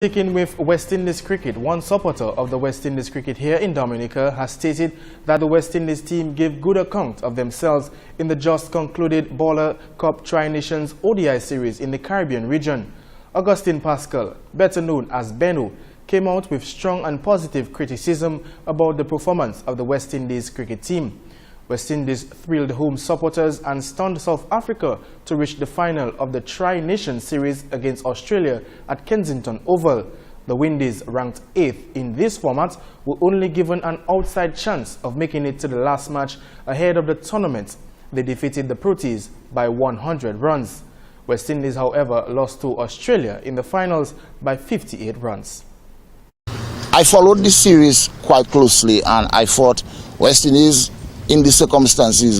Sticking with West Indies cricket, one supporter of the West Indies cricket here in Dominica has stated that the West Indies team gave good account of themselves in the just concluded Baller Cup Tri-Nations ODI series in the Caribbean region. Augustine Pascal, better known as Benno, came out with strong and positive criticism about the performance of the West Indies cricket team. West Indies thrilled home supporters and stunned South Africa to reach the final of the Tri-Nation series against Australia at Kensington Oval. The Windies, ranked 8th in this format, were only given an outside chance of making it to the last match ahead of the tournament. They defeated the Proteas by 100 runs. West Indies, however, lost to Australia in the finals by 58 runs. I followed this series quite closely, and I thought West Indies, in these circumstances,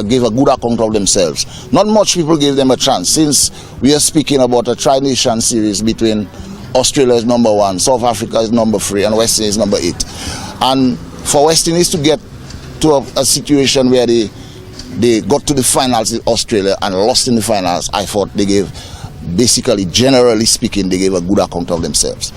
gave a good account of themselves. Not much people gave them a chance, since we are speaking about a Tri-Nation series between Australia is number 1, South Africa is number 3, and West Indies is number 8. And for West Indies to get to a situation where they got to the finals in Australia and lost in the finals, I thought they gave, basically, generally speaking, they gave a good account of themselves.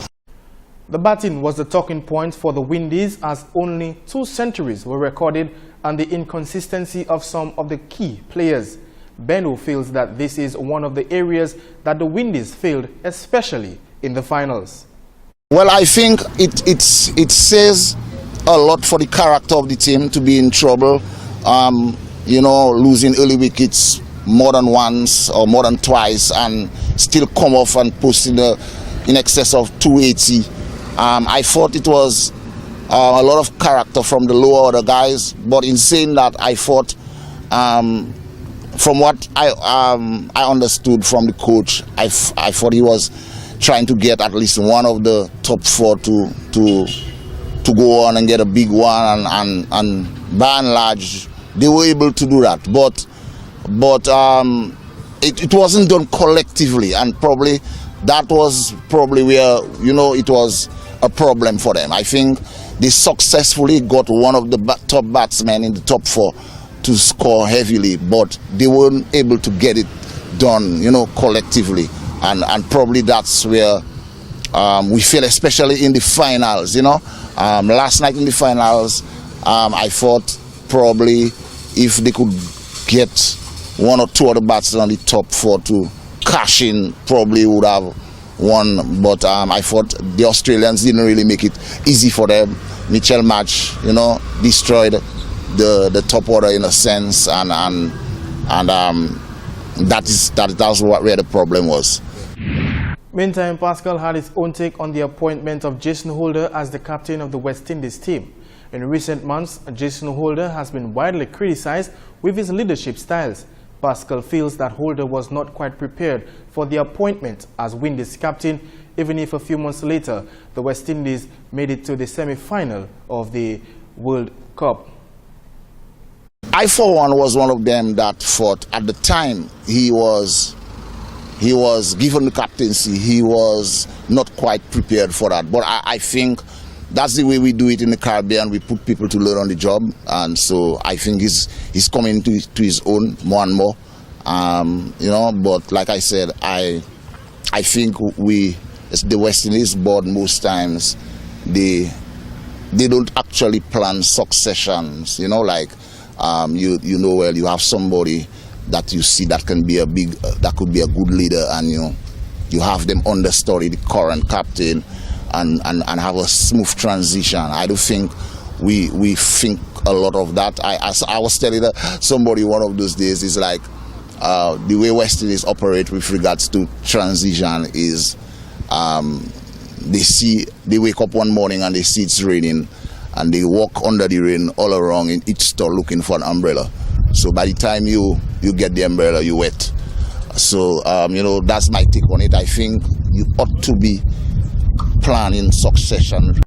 The batting was the talking point for the Windies, as only 2 centuries were recorded and the inconsistency of some of the key players. Benno feels that this is one of the areas that the Windies failed, especially in the finals. Well, I think it says a lot for the character of the team to be in trouble. You know, losing early wickets more than once or more than twice and still come off and post in excess of 280. I thought it was a lot of character from the lower order guys, but in saying that, I thought, from what I understood from the coach, I thought he was trying to get at least one of the top 4 to go on and get a big one, and by and large, they were able to do that. But it wasn't done collectively, and probably that was probably where, you know, it was a problem for them. I think they successfully got one of the top batsmen in the top 4 to score heavily, but they weren't able to get it done, you know, collectively. And probably that's where we feel, especially in the finals, you know. Last night in the finals, I thought probably if they could get 1 or 2 other batsmen on the top 4 to cash in, probably would have won. But I thought the Australians didn't really make it easy for them. Mitchell Marsh, you know, destroyed the top order in a sense, and that's where the problem was. Meantime, Pascal had his own take on the appointment of Jason Holder as the captain of the West Indies team. In recent months, Jason Holder has been widely criticized with his leadership styles. Pascal feels that Holder was not quite prepared for the appointment as Windies captain, even if a few months later, the West Indies made it to the semi-final of the World Cup. I, for one, was one of them that thought at the time he was given the captaincy, he was not quite prepared for that. But I think that's the way we do it in the Caribbean. We put people to learn on the job, and so I think he's coming to his own more and more. You know, but like I said, I think the West Indies board, most times they don't actually plan successions. You know, like you know, well, you have somebody that you see that can be that could be a good leader, and you have them understudy the current captain, and have a smooth transition. I do think we think a lot of that. I was telling somebody one of those days, is like the way West Indies operate with regards to transition is they wake up one morning and they see it's raining, and they walk under the rain all around in each store looking for an umbrella. So by the time you get the umbrella, you're wet. So you know, that's my take on it. I think you ought to be planning succession.